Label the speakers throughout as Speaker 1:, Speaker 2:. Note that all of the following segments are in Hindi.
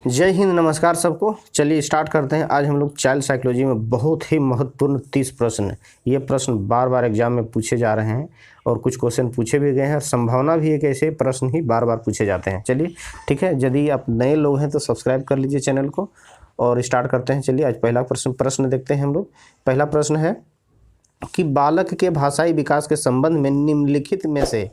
Speaker 1: जय हिंद, नमस्कार सबको। चलिए स्टार्ट करते हैं। आज हम लोग चाइल्ड साइकोलॉजी में बहुत ही महत्वपूर्ण 30 प्रश्न, ये प्रश्न बार बार एग्जाम में पूछे जा रहे हैं और कुछ क्वेश्चन पूछे भी गए हैं और संभावना भी है कि ऐसे प्रश्न ही बार बार पूछे जाते हैं। चलिए ठीक है, यदि आप नए लोग हैं तो सब्सक्राइब कर लीजिए चैनल को और स्टार्ट करते हैं। चलिए आज पहला प्रश्न देखते हैं हम लोग। पहला प्रश्न है कि बालक के भाषाई विकास के संबंध में निम्नलिखित में से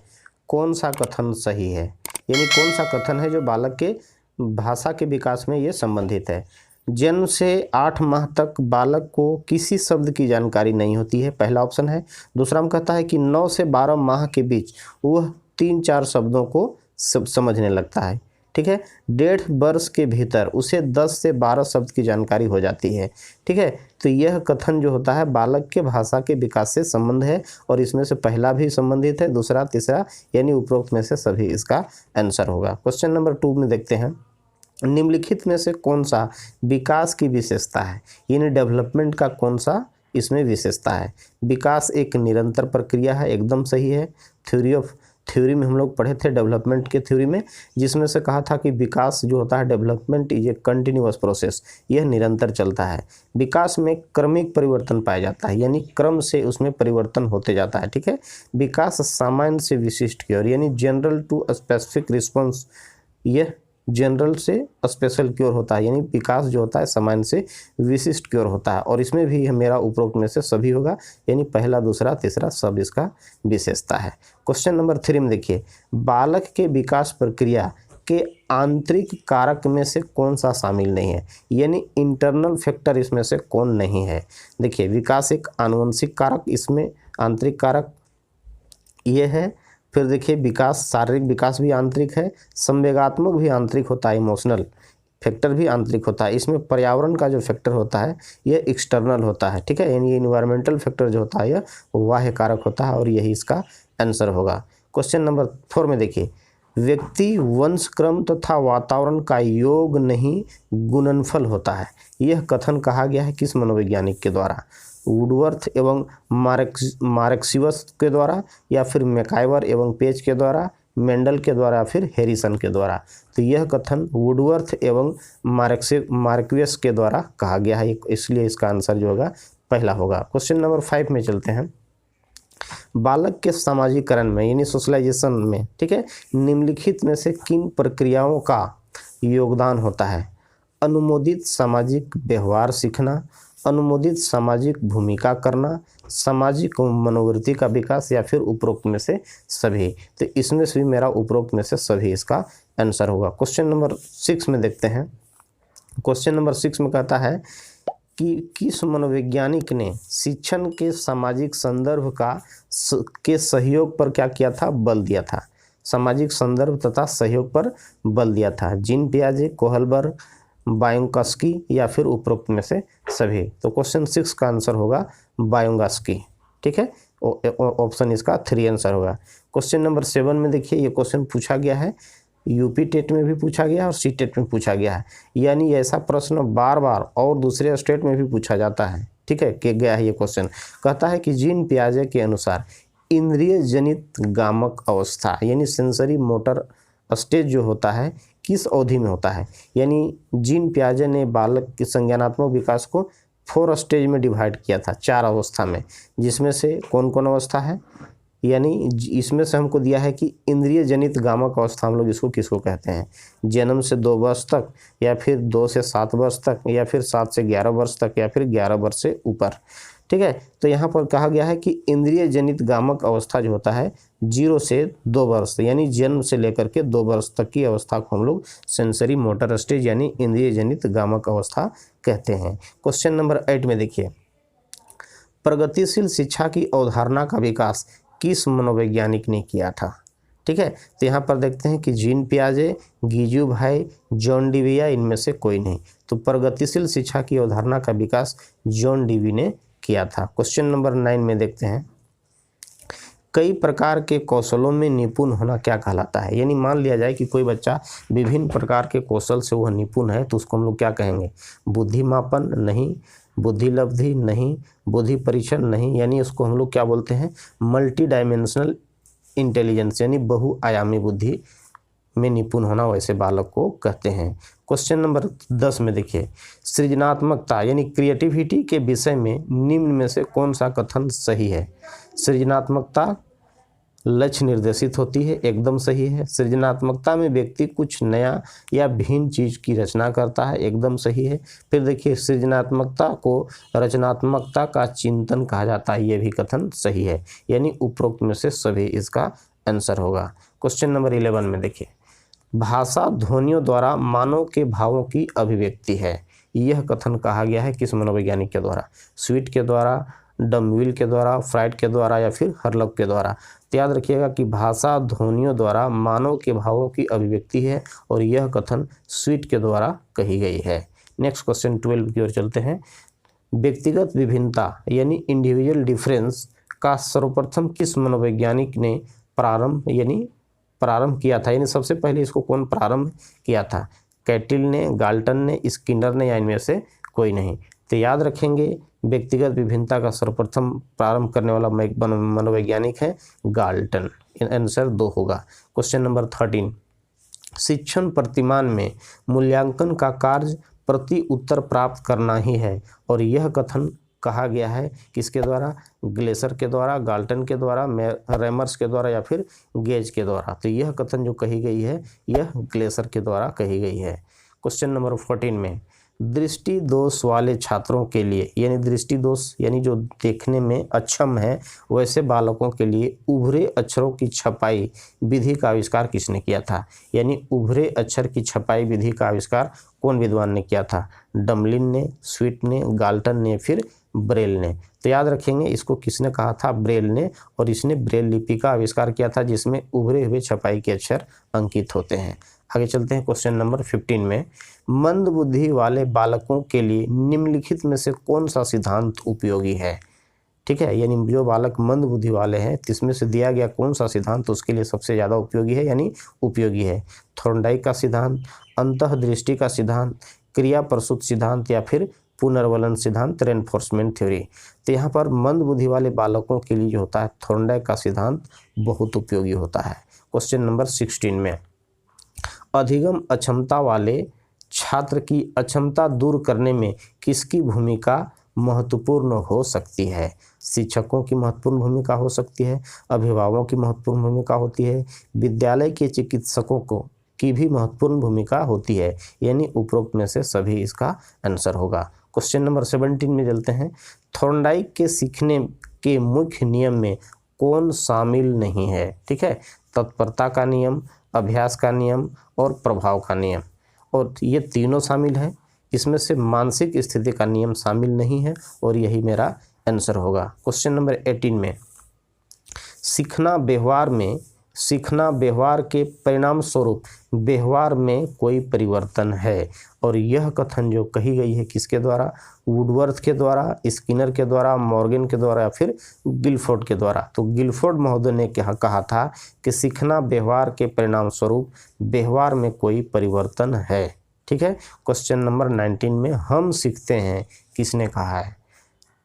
Speaker 1: कौन सा कथन सही है। यानी कौन सा कथन है जो बालक के भाषा के विकास में ये संबंधित है। जन्म से 8 माह तक बालक को किसी शब्द की जानकारी नहीं होती है, पहला ऑप्शन है। दूसरा में कहता है कि 9 से 12 माह के बीच वह 3-4 शब्दों को समझने लगता है। ठीक है, 1.5 वर्ष के भीतर उसे 10 से 12 शब्द की जानकारी हो जाती है। ठीक है, तो यह कथन जो होता है बालक के भाषा के विकास से संबंध है और इसमें से पहला भी संबंधित है, दूसरा तीसरा यानी उपरोक्त में से सभी इसका आंसर होगा। क्वेश्चन नंबर 2 में देखते हैं, निम्नलिखित में से कौन सा विकास की विशेषता है। यानी डेवलपमेंट का कौन सा इसमें विशेषता है। विकास एक निरंतर प्रक्रिया है, एकदम सही है। थ्योरी में हम लोग पढ़े थे डेवलपमेंट के थ्योरी में, जिसमें से कहा था कि विकास जो होता है development is a continuous process, यह निरंतर चलता है। विकास में क्रमिक परिवर्तन पाया जाता है, यानी क्रम से उसमें परिवर्तन होते जाता है। ठीक है, विकास सामान्य से विशिष्ट की ओर, यानी जनरल टू स्पेसिफिक रिस्पॉन्स, यह जनरल से स्पेशल की ओर होता है। यानी विकास जो होता है सामान्य से विशिष्ट की ओर होता है और इसमें भी मेरा उपरोक्त में से सभी होगा, यानी पहला दूसरा तीसरा सब इसका विशेषता है। क्वेश्चन नंबर 3 में देखिए, बालक के विकास प्रक्रिया के आंतरिक कारक में से कौन सा शामिल नहीं है। यानी इंटरनल फैक्टर इसमें से कौन नहीं है। देखिए, विकास एक आनुवंशिक कारक, इसमें आंतरिक कारक ये है। फिर देखिए, विकास शारीरिक विकास भी आंतरिक है, संवेगात्मक भी आंतरिक होता है, इमोशनल फैक्टर भी आंतरिक होता है। इसमें पर्यावरण का जो फैक्टर होता है यह एक्सटर्नल होता है। ठीक है, यानी इन्वायरमेंटल फैक्टर जो होता है यह बाह्य कारक होता है और यही इसका आंसर होगा। क्वेश्चन नंबर 4 में देखिए, व्यक्ति वंशक्रम तथा वातावरण का योग नहीं गुणनफल होता है, यह कथन कहा गया है किस मनोवैज्ञानिक के द्वारा। वुडवर्थ एवं मार्क्सियस के द्वारा, या फिर मैकाइवर एवं पेज के द्वारा, मेंडल के द्वारा, फिर हैरिसन के द्वारा। तो यह कथन वुडवर्थ एवं मार्क्सियस के द्वारा कहा गया है, इसलिए इसका आंसर जो होगा पहला होगा। क्वेश्चन नंबर 5 में चलते हैं। बालक के सामाजिकरण में यानी सोशलाइजेशन में, ठीक है, निम्नलिखित में से किन प्रक्रियाओं का योगदान होता है। अनुमोदित सामाजिक व्यवहार सीखना, अनुमोदित सामाजिक भूमिका करना, सामाजिक मनोवृत्ति का विकास, या फिर उपरोक्त में से सभी। तो इसमें से भी मेरा उपरोक्त में से सभी इसका आंसर होगा। क्वेश्चन नंबर 6 में देखते हैं। क्वेश्चन नंबर 6 में कहता है कि किस मनोवैज्ञानिक ने शिक्षण के सामाजिक संदर्भ के सहयोग पर क्या किया था, बल दिया था। सामाजिक संदर्भ तथा सहयोग पर बल दिया था। जीन पियाजे, कोहलबर्ग, बायोंगास्की, या फिर उपरोक्त में से सभी। तो क्वेश्चन 6 का आंसर होगा बायोंगास्की। ठीक है, ऑप्शन इसका 3 आंसर होगा। क्वेश्चन नंबर 7 में देखिए, ये क्वेश्चन पूछा गया है, यूपी टेट में भी पूछा गया है और सी टेट में पूछा गया है। यानी ऐसा प्रश्न बार बार और दूसरे स्टेट में भी पूछा जाता है। ठीक है, कि गया है ये क्वेश्चन। कहता है कि जीन पियाजे के अनुसार इंद्रिय जनित गामक अवस्था यानी सेंसरी मोटर स्टेज जो होता है किस अवधि में होता है। यानी जीन पियाजे ने बालक के संज्ञानात्मक विकास को 4 स्टेज में डिवाइड किया था, 4 अवस्था में, जिसमें से कौन कौन अवस्था है। यानी इसमें से हमको दिया है कि इंद्रिय जनित गामक अवस्था हम लोग इसको किसको कहते हैं। जन्म से 2 वर्ष तक, या फिर 2 से 7 वर्ष तक, या फिर 7 से 11 वर्ष तक, या फिर 11 वर्ष से ऊपर। ठीक है, तो यहाँ पर कहा गया है कि इंद्रिय जनित गामक अवस्था जो होता है 0 से 2 वर्ष, यानी जन्म से लेकर के 2 वर्ष तक की अवस्था को हम लोग सेंसरी मोटर स्टेज यानी इंद्रिय जनित गामक अवस्था कहते हैं। क्वेश्चन नंबर 8 में देखिए, प्रगतिशील शिक्षा की अवधारणा का विकास किस मनोवैज्ञानिक ने किया था। ठीक है, तो यहाँ पर देखते हैं कि जीन पियाजे, गिजू भाई, जॉन डीवी, इनमें से कोई नहीं। तो प्रगतिशील शिक्षा की अवधारणा का विकास जॉन डीवी ने किया था। क्वेश्चन नंबर 9 में देखते हैं, कई प्रकार के कौशलों में निपुण होना क्या कहलाता है। यानी मान लिया जाए कि कोई बच्चा विभिन्न प्रकार के कौशल से वह निपुण है, तो उसको हम लोग क्या कहेंगे। बुद्धि मापन नहीं, बुद्धि लब्धि नहीं, बुद्धि परीक्षण नहीं, यानी उसको हम लोग क्या बोलते हैं, मल्टी डायमेंशनल इंटेलिजेंस यानी बहुआयामी बुद्धि में निपुण होना वैसे बालक को कहते हैं। क्वेश्चन नंबर 10 में देखिए, सृजनात्मकता यानी क्रिएटिविटी के विषय में निम्न में से कौन सा कथन सही है। सृजनात्मकता लक्ष्य निर्देशित होती है, एकदम सही है। सृजनात्मकता में व्यक्ति कुछ नया या भिन्न चीज की रचना करता है, एकदम सही है। फिर देखिए, सृजनात्मकता को रचनात्मकता का चिंतन कहा जाता है, यह भी कथन सही है। यानी उपरोक्त में से सभी इसका आंसर होगा। क्वेश्चन नंबर 11 में देखिए, भाषा ध्वनियों द्वारा मानव के भावों की अभिव्यक्ति है। यह कथन कहा गया है किस मनोवैज्ञानिक के द्वारा। स्वीट के द्वारा, डमविल के द्वारा, फ्राइड के द्वारा या फिर हर्लक के द्वारा। तो याद रखिएगा कि भाषा ध्वनियों द्वारा मानव के भावों की अभिव्यक्ति है और यह कथन स्वीट के द्वारा कही गई है। नेक्स्ट क्वेश्चन 12 की ओर चलते हैं। व्यक्तिगत विभिन्नता यानी इंडिविजुअल डिफरेंस का सर्वप्रथम किस मनोवैज्ञानिक ने प्रारंभ किया था, यानी सबसे पहले इसको कौन प्रारंभ किया था। कैटिल ने, गाल्टन ने, स्किनर ने या इनमें से कोई नहीं। तो याद रखेंगे व्यक्तिगत विभिन्नता का सर्वप्रथम प्रारंभ करने वाला मनोवैज्ञानिक है गाल्टन। आंसर 2 होगा। क्वेश्चन नंबर 13, शिक्षण प्रतिमान में मूल्यांकन का कार्य प्रति उत्तर प्राप्त करना ही है और यह कथन कहा गया है किसके द्वारा। ग्लेसर के द्वारा, गाल्टन के द्वारा, रेमर्स के द्वारा या फिर गेज के द्वारा। तो यह कथन जो कही गई है यह ग्लेसर के द्वारा कही गई है। क्वेश्चन नंबर 14 में, दृष्टि दोष वाले छात्रों के लिए यानी दृष्टि दोष यानी जो देखने में अक्षम है वैसे बालकों के लिए उभरे अक्षरों की छपाई विधि का आविष्कार किसने किया था। यानी उभरे अक्षर की छपाई विधि का आविष्कार कौन विद्वान ने किया था। डमलिन ने, स्वीट ने, गाल्टन ने, फिर ब्रेल ने। तो याद रखेंगे इसको किसने कहा था, ब्रेल ने, और इसने ब्रेल लिपि का आविष्कार किया था जिसमें उभरे हुए छपाई के अक्षर अंकित होते हैं। आगे चलते हैं क्वेश्चन नंबर 15 में, मंद बुद्धि वाले बालकों के लिए निम्नलिखित में से कौन सा सिद्धांत उपयोगी है। ठीक है, यानी जो बालक मंद बुद्धि वाले हैं इसमें से दिया गया कौन सा सिद्धांत उसके लिए सबसे ज़्यादा उपयोगी है यानी उपयोगी है। थॉर्नडाइक का सिद्धांत, अंतःदृष्टि का सिद्धांत, क्रिया प्रसूत सिद्धांत या फिर पुनर्वलन सिद्धांत, रेनफोर्समेंट थ्योरी। तो यहाँ पर मंद बुद्धि वाले बालकों के लिए जो होता है थॉर्नडाइक का सिद्धांत बहुत उपयोगी होता है। क्वेश्चन नंबर 16 में, अधिगम अक्षमता वाले छात्र की अक्षमता दूर करने में किसकी भूमिका महत्वपूर्ण हो सकती है। शिक्षकों की महत्वपूर्ण भूमिका हो सकती है, अभिभावकों की महत्वपूर्ण भूमिका होती है, विद्यालय के चिकित्सकों को की भी महत्वपूर्ण भूमिका होती है। यानी उपरोक्त में से सभी इसका आंसर होगा। क्वेश्चन नंबर 17 में चलते हैं। थॉर्नडाइक के सीखने के मुख्य नियम में कौन शामिल नहीं है। ठीक है, तत्परता का नियम, अभ्यास का नियम और प्रभाव का नियम, और ये तीनों शामिल है। इसमें से मानसिक स्थिति का नियम शामिल नहीं है और यही मेरा आंसर होगा। क्वेश्चन नंबर 18 में, सीखना व्यवहार के परिणाम स्वरूप व्यवहार में कोई परिवर्तन है और यह कथन जो कही गई है किसके द्वारा, वुडवर्थ के द्वारा, स्किनर के द्वारा, मॉर्गन के द्वारा या फिर गिलफोर्ड के द्वारा। तो गिलफोर्ड महोदय ने कहा था कि सीखना व्यवहार के परिणाम स्वरूप व्यवहार में कोई परिवर्तन है। ठीक है, क्वेश्चन नंबर 19 में, हम सीखते हैं किसने कहा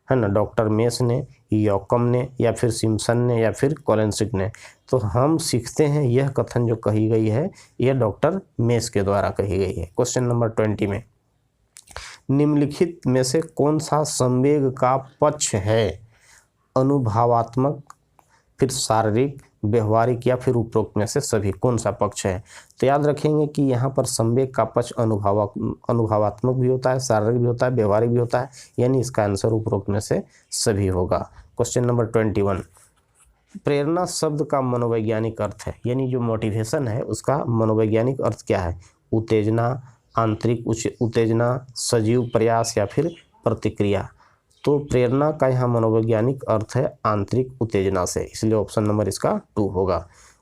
Speaker 1: है ना, डॉक्टर मेस ने, यॉकम ने या फिर सिम्पसन ने या फिर कोलेंसिक ने। तो हम सीखते हैं यह कथन जो कही गई है यह डॉक्टर मेस के द्वारा कही गई है। क्वेश्चन नंबर 20 में, निम्नलिखित में से कौन सा संवेग का पक्ष है, अनुभवात्मक, फिर शारीरिक, व्यवहारिक या फिर उपरोक्त में से सभी कौन सा पक्ष है। तो याद रखेंगे कि यहाँ पर संवेग का पक्ष अनुभवात्मक भी होता है, शारीरिक भी होता है, व्यवहारिक भी होता है, यानी इसका आंसर उपरोक्त में से सभी होगा। क्वेश्चन नंबर 21, प्रेरणा शब्द का मनोवैज्ञानिक अर्थ है, यानी जो मोटिवेशन है उसका मनोवैज्ञानिक अर्थ क्या है। उत्तेजना, आंतरिक उत्तेजना, सजीव प्रयास या फिर प्रतिक्रिया। तो प्रेरणा का यहाँ मनोवैज्ञानिक अर्थ है आंतरिक उत्तेजना से, इसलिए ऑप्शन नंबर इसका 2 होगा।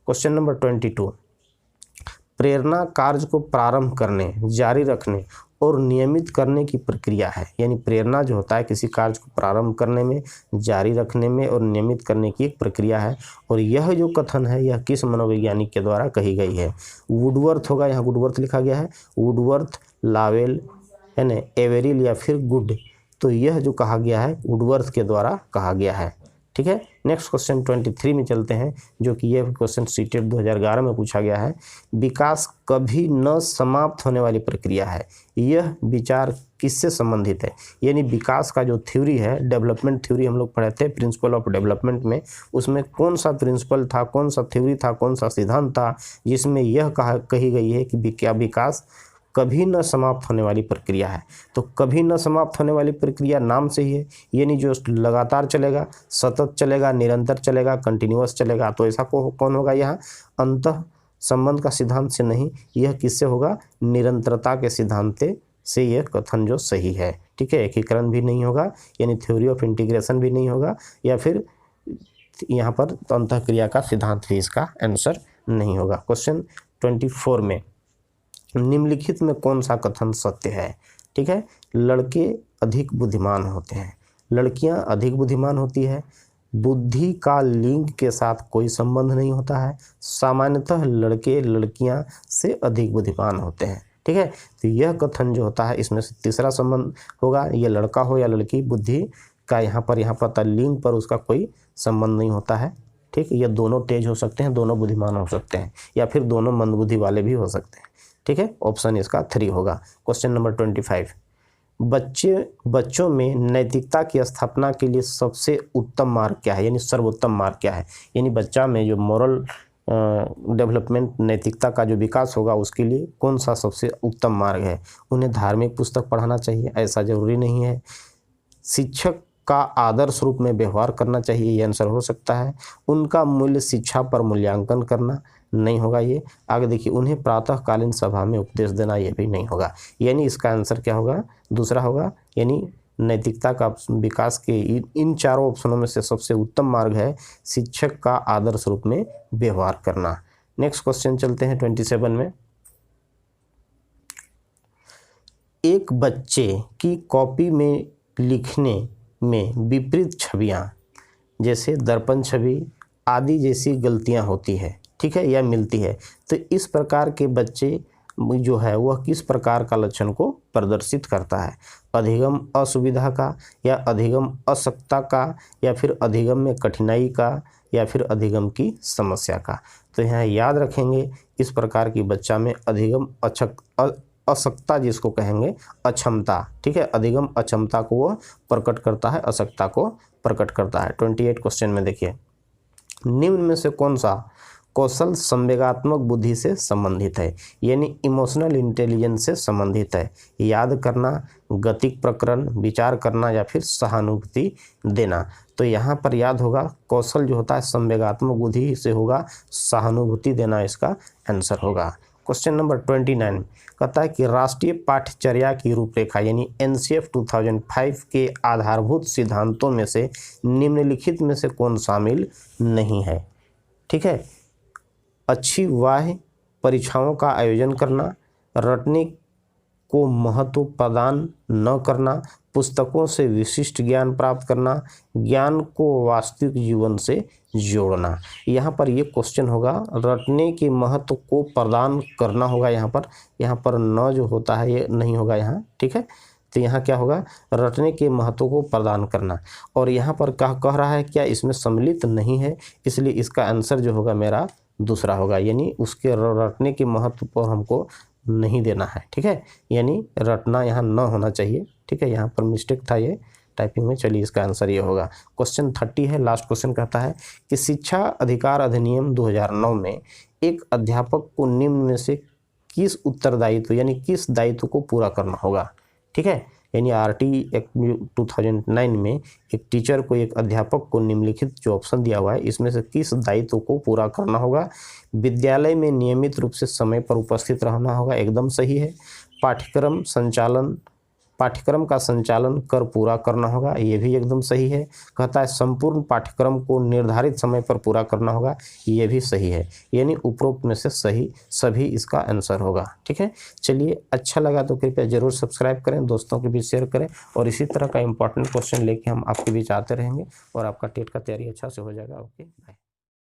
Speaker 1: क्वेश्चन नंबर 22, प्रेरणा कार्य को प्रारंभ करने, जारी रखने और नियमित करने की प्रक्रिया है। यानी प्रेरणा जो होता है किसी कार्य को प्रारंभ करने में, जारी रखने में और नियमित करने की एक प्रक्रिया है। और यह जो कथन है यह किस मनोवैज्ञानिक के द्वारा कही गई है। वुडवर्थ होगा, यहाँ वुडवर्थ लिखा गया है, वुडवर्थ, लावेल है ना, एवेरिल या फिर गुड। तो यह जो कहा गया है वुडवर्थ के द्वारा कहा गया है। ठीक है। नेक्स्ट क्वेश्चन 23 में चलते हैं, जो कि यह क्वेश्चन सीटेट 2011 में पूछा गया है। विकास कभी न समाप्त होने वाली प्रक्रिया है, यह विचार किससे संबंधित है? यानी विकास का जो थ्योरी है, डेवलपमेंट थ्योरी हम लोग पढ़े थे प्रिंसिपल ऑफ डेवलपमेंट में, उसमें कौन सा प्रिंसिपल था, कौन सा थ्योरी था, कौन सा सिद्धांत था जिसमें यह कही गई है कि क्या विकास कभी न समाप्त होने वाली प्रक्रिया है? तो कभी न समाप्त होने वाली प्रक्रिया नाम से ही है, यानी जो लगातार चलेगा, सतत चलेगा, निरंतर चलेगा, कंटिन्यूअस चलेगा। तो ऐसा कौन होगा यहाँ? अंतः संबंध का सिद्धांत से नहीं, यह किससे होगा? निरंतरता के सिद्धांत से यह कथन जो सही है। ठीक है, एकीकरण भी नहीं होगा, यानी थ्योरी ऑफ इंटीग्रेशन भी नहीं होगा, या फिर यहाँ पर अंतःक्रिया का सिद्धांत भी इसका आंसर नहीं होगा। क्वेश्चन 24 में निम्नलिखित में कौन सा कथन सत्य है? ठीक है, लड़के अधिक बुद्धिमान होते हैं, लड़कियां अधिक बुद्धिमान होती है, बुद्धि का लिंग के साथ कोई संबंध नहीं होता है, सामान्यतः लड़के लड़कियां से अधिक बुद्धिमान होते हैं। ठीक है, तो यह कथन जो होता है इसमें से तीसरा संबंध होगा, ये लड़का हो या लड़की, बुद्धि का यहाँ पर लिंग पर उसका कोई संबंध नहीं होता है। ठीक, ये दोनों तेज हो सकते हैं, दोनों बुद्धिमान हो सकते हैं, या फिर दोनों मंदबुद्धि वाले भी हो सकते हैं। ठीक है, ऑप्शन इसका 3 होगा। क्वेश्चन नंबर 25, बच्चों में नैतिकता की स्थापना के लिए सबसे उत्तम मार्ग क्या है, यानी सर्वोत्तम मार्ग क्या है? यानी बच्चा में जो मॉरल डेवलपमेंट, नैतिकता का जो विकास होगा, उसके लिए कौन सा सबसे उत्तम मार्ग है? उन्हें धार्मिक पुस्तक पढ़ाना चाहिए, ऐसा जरूरी नहीं है। शिक्षक का आदर्श रूप में व्यवहार करना चाहिए, ये आंसर हो सकता है। उनका मूल्य शिक्षा पर मूल्यांकन करना, नहीं होगा ये। आगे देखिए, उन्हें प्रातःकालीन सभा में उपदेश देना, ये भी नहीं होगा। यानी इसका आंसर क्या होगा? दूसरा होगा। यानी नैतिकता का विकास के इन चारों ऑप्शनों में से सबसे उत्तम मार्ग है शिक्षक का आदर्श रूप में व्यवहार करना। नेक्स्ट क्वेश्चन चलते हैं 27 में। एक बच्चे की कॉपी में लिखने में विपरीत छवियां, जैसे दर्पण छवि आदि जैसी गलतियां होती है, ठीक है, या मिलती है, तो इस प्रकार के बच्चे जो है वह किस प्रकार का लक्षण को प्रदर्शित करता है? अधिगम असुविधा का, या अधिगम अशक्तता का, या फिर अधिगम में कठिनाई का, या फिर अधिगम की समस्या का? तो यहाँ याद रखेंगे, इस प्रकार की बच्चा में अधिगम अशक्तता जिसको कहेंगे, अक्षमता, ठीक है, अधिगम अक्षमता को वह प्रकट करता है, अशक्तता को प्रकट करता है। 28 क्वेश्चन में देखिए, निम्न में से कौन सा कौशल संवेगात्मक बुद्धि से संबंधित है, यानी इमोशनल इंटेलिजेंस से संबंधित है? याद करना, गतिक प्रकरण, विचार करना, या फिर सहानुभूति देना? तो यहाँ पर याद होगा, कौशल जो होता है संवेगात्मक बुद्धि से होगा, सहानुभूति देना इसका आंसर होगा। क्वेश्चन नंबर 29 कहता है कि राष्ट्रीय पाठ्यचर्या की रूपरेखा, यानी NCF 2005 के आधारभूत सिद्धांतों में से निम्नलिखित में से कौन शामिल नहीं है? ठीक है, अच्छी बाह्य परीक्षाओं का आयोजन करना, रटने को महत्व प्रदान न करना, पुस्तकों से विशिष्ट ज्ञान प्राप्त करना, ज्ञान को वास्तविक जीवन से जोड़ना। यहाँ पर ये क्वेश्चन होगा, रटने के महत्व को प्रदान करना होगा, यहाँ पर न जो होता है ये नहीं होगा यहाँ। ठीक है, तो यहाँ क्या होगा? रटने के महत्व को प्रदान करना। और यहाँ पर कह रहा है क्या इसमें सम्मिलित नहीं है, इसलिए इसका आंसर जो होगा मेरा दूसरा होगा, यानी उसके रटने के महत्व पर हमको नहीं देना है। ठीक है, यानी रटना यहाँ न होना चाहिए। ठीक है, यहाँ पर मिस्टेक था ये टाइपिंग में। चलिए इसका आंसर ये होगा। क्वेश्चन 30 है, लास्ट क्वेश्चन कहता है कि शिक्षा अधिकार अधिनियम 2009 में एक अध्यापक को निम्न में से किस उत्तरदायित्व, यानी किस दायित्व को पूरा करना होगा? ठीक है, यानी RT एक्ट 2009 में एक टीचर को, एक अध्यापक को निम्नलिखित जो ऑप्शन दिया हुआ है इसमें से किस दायित्व को पूरा करना होगा? विद्यालय में नियमित रूप से समय पर उपस्थित रहना होगा, एकदम सही है। पाठ्यक्रम का संचालन कर पूरा करना होगा, ये भी एकदम सही है। कहता है संपूर्ण पाठ्यक्रम को निर्धारित समय पर पूरा करना होगा, ये भी सही है। यानी उपरोक्त में से सही सभी इसका आंसर होगा। ठीक है, चलिए अच्छा लगा तो कृपया जरूर सब्सक्राइब करें, दोस्तों के बीच शेयर करें, और इसी तरह का इंपॉर्टेंट क्वेश्चन लेके हम आपके बीच आते रहेंगे और आपका टेट का तैयारी अच्छा से हो जाएगा। ओके।